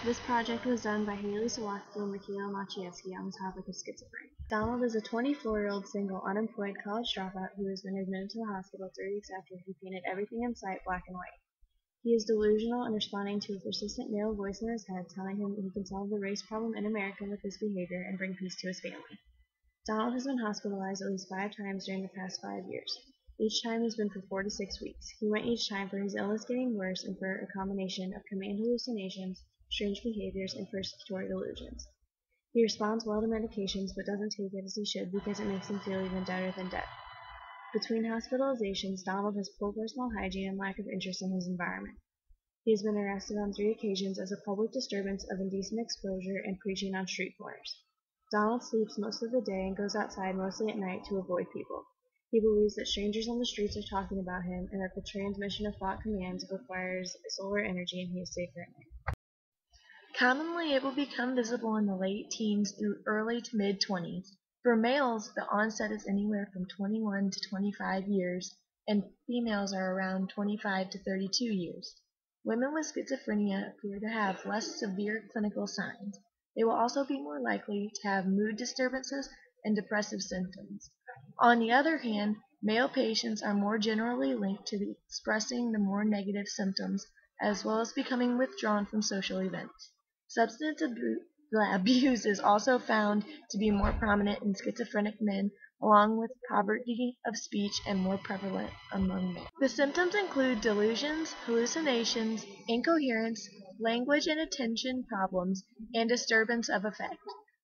This project was done by Haley Sawatsky and Mikhail Maciejewski on the topic of schizophrenia. Donald is a 24-year-old single, unemployed college dropout who has been admitted to the hospital 3 weeks after he painted everything in sight black and white. He is delusional and responding to a persistent male voice in his head telling him he can solve the race problem in America with his behavior and bring peace to his family. Donald has been hospitalized at least 5 times during the past 5 years. Each time has been for 4 to 6 weeks. He went each time for his illness getting worse and for a combination of command hallucinations, strange behaviors, and persecutory delusions. He responds well to medications but doesn't take it as he should because it makes him feel even deader than dead. Between hospitalizations, Donald has poor personal hygiene and lack of interest in his environment. He has been arrested on 3 occasions as a public disturbance of indecent exposure and preaching on street corners. Donald sleeps most of the day and goes outside mostly at night to avoid people. He believes that strangers on the streets are talking about him and that the transmission of thought commands requires solar energy and he is safer at night. Commonly, it will become visible in the late teens through early to mid-20s. For males, the onset is anywhere from 21 to 25 years, and females are around 25 to 32 years. Women with schizophrenia appear to have less severe clinical signs. They will also be more likely to have mood disturbances and depressive symptoms. On the other hand, male patients are more generally linked to expressing the more negative symptoms, as well as becoming withdrawn from social events. Substance abuse is also found to be more prominent in schizophrenic men, along with poverty of speech and more prevalent among men. The symptoms include delusions, hallucinations, incoherence, language and attention problems, and disturbance of affect.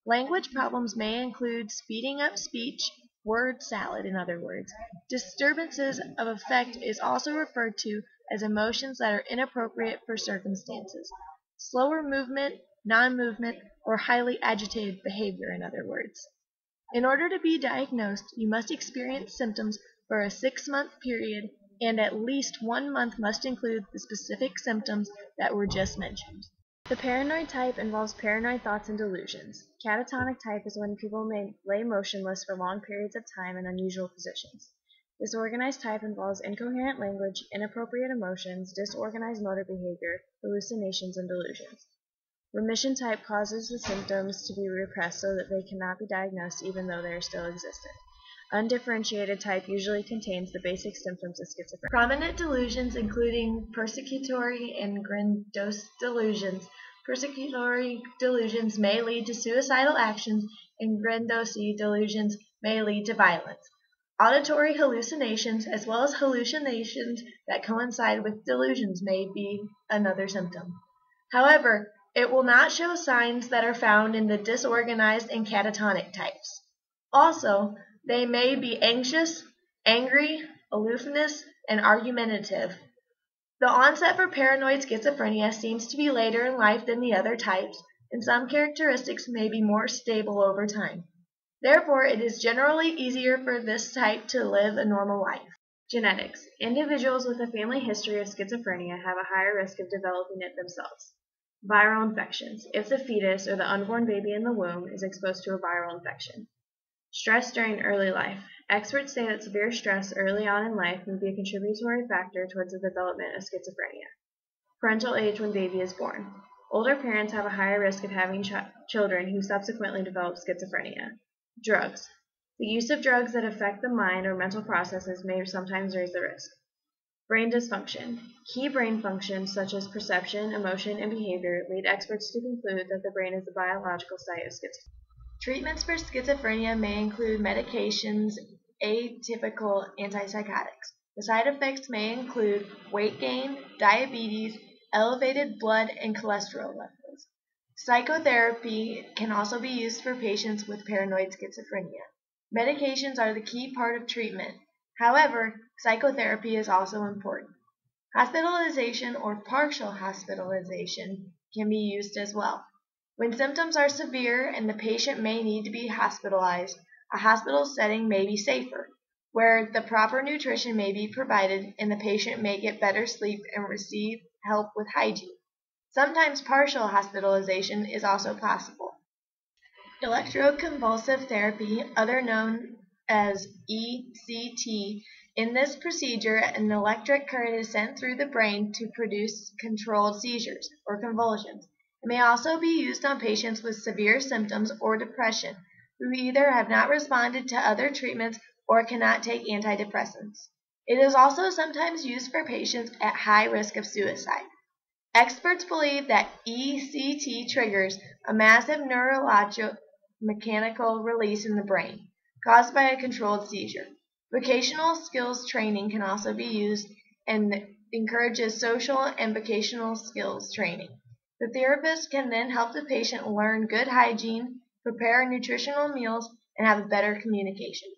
Language problems may include speeding up speech, word salad in other words. Disturbances of affect is also referred to as emotions that are inappropriate for circumstances. Slower movement, non-movement, or highly agitated behavior in other words. In order to be diagnosed, you must experience symptoms for a 6-month period, and at least 1 month must include the specific symptoms that were just mentioned. The paranoid type involves paranoid thoughts and delusions. Catatonic type is when people may lay motionless for long periods of time in unusual positions. Disorganized type involves incoherent language, inappropriate emotions, disorganized motor behavior, hallucinations, and delusions. Remission type causes the symptoms to be repressed so that they cannot be diagnosed even though they are still existent. Undifferentiated type usually contains the basic symptoms of schizophrenia. Prominent delusions including persecutory and grandiose delusions. Persecutory delusions may lead to suicidal actions, and grandiose delusions may lead to violence. Auditory hallucinations, as well as hallucinations that coincide with delusions, may be another symptom. However, it will not show signs that are found in the disorganized and catatonic types. Also, they may be anxious, angry, aloofness, and argumentative. The onset for paranoid schizophrenia seems to be later in life than the other types, and some characteristics may be more stable over time. Therefore, it is generally easier for this type to live a normal life. Genetics. Individuals with a family history of schizophrenia have a higher risk of developing it themselves. Viral infections. If the fetus or the unborn baby in the womb is exposed to a viral infection. Stress during early life. Experts say that severe stress early on in life may be a contributory factor towards the development of schizophrenia. Parental age when baby is born. Older parents have a higher risk of having children who subsequently develop schizophrenia. Drugs. The use of drugs that affect the mind or mental processes may sometimes raise the risk. Brain dysfunction. Key brain functions such as perception, emotion, and behavior lead experts to conclude that the brain is the biological site of schizophrenia. Treatments for schizophrenia may include medications, atypical antipsychotics. The side effects may include weight gain, diabetes, elevated blood and cholesterol levels. Psychotherapy can also be used for patients with paranoid schizophrenia. Medications are the key part of treatment. However, psychotherapy is also important. Hospitalization or partial hospitalization can be used as well. When symptoms are severe and the patient may need to be hospitalized, a hospital setting may be safer, where the proper nutrition may be provided and the patient may get better sleep and receive help with hygiene. Sometimes partial hospitalization is also possible. Electroconvulsive therapy, other known as ECT. In this procedure, an electric current is sent through the brain to produce controlled seizures or convulsions. It may also be used on patients with severe symptoms or depression who either have not responded to other treatments or cannot take antidepressants. It is also sometimes used for patients at high risk of suicide. Experts believe that ECT triggers a massive neurological mechanical release in the brain, caused by a controlled seizure. Vocational skills training can also be used and encourages social and vocational skills training. The therapist can then help the patient learn good hygiene, prepare nutritional meals, and have a better communication.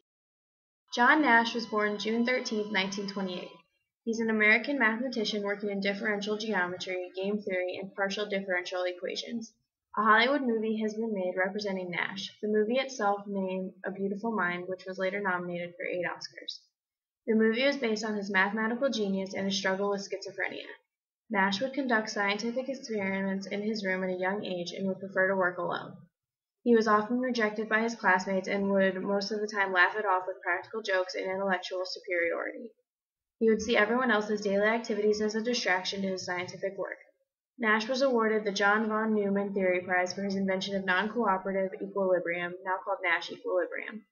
John Nash was born June 13, 1928. He's an American mathematician working in differential geometry, game theory, and partial differential equations. A Hollywood movie has been made representing Nash, the movie itself named A Beautiful Mind, which was later nominated for 8 Oscars. The movie was based on his mathematical genius and his struggle with schizophrenia. Nash would conduct scientific experiments in his room at a young age and would prefer to work alone. He was often rejected by his classmates and would most of the time laugh it off with practical jokes and intellectual superiority. He would see everyone else's daily activities as a distraction to his scientific work. Nash was awarded the John von Neumann Theory Prize for his invention of non-cooperative equilibrium, now called Nash equilibrium.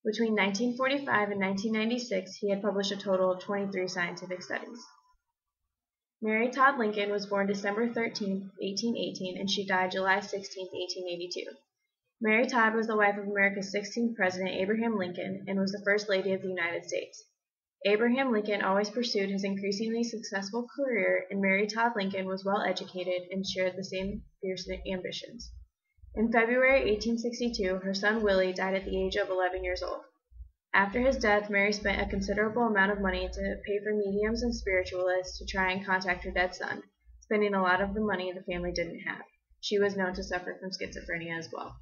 Between 1945 and 1996, he had published a total of 23 scientific studies. Mary Todd Lincoln was born December 13, 1818, and she died July 16, 1882. Mary Todd was the wife of America's 16th President, Abraham Lincoln, and was the First Lady of the United States. Abraham Lincoln always pursued his increasingly successful career, and Mary Todd Lincoln was well educated and shared the same fierce ambitions. In February 1862, her son Willie died at the age of 11 years old. After his death, Mary spent a considerable amount of money to pay for mediums and spiritualists to try and contact her dead son, spending a lot of the money the family didn't have. She was known to suffer from schizophrenia as well.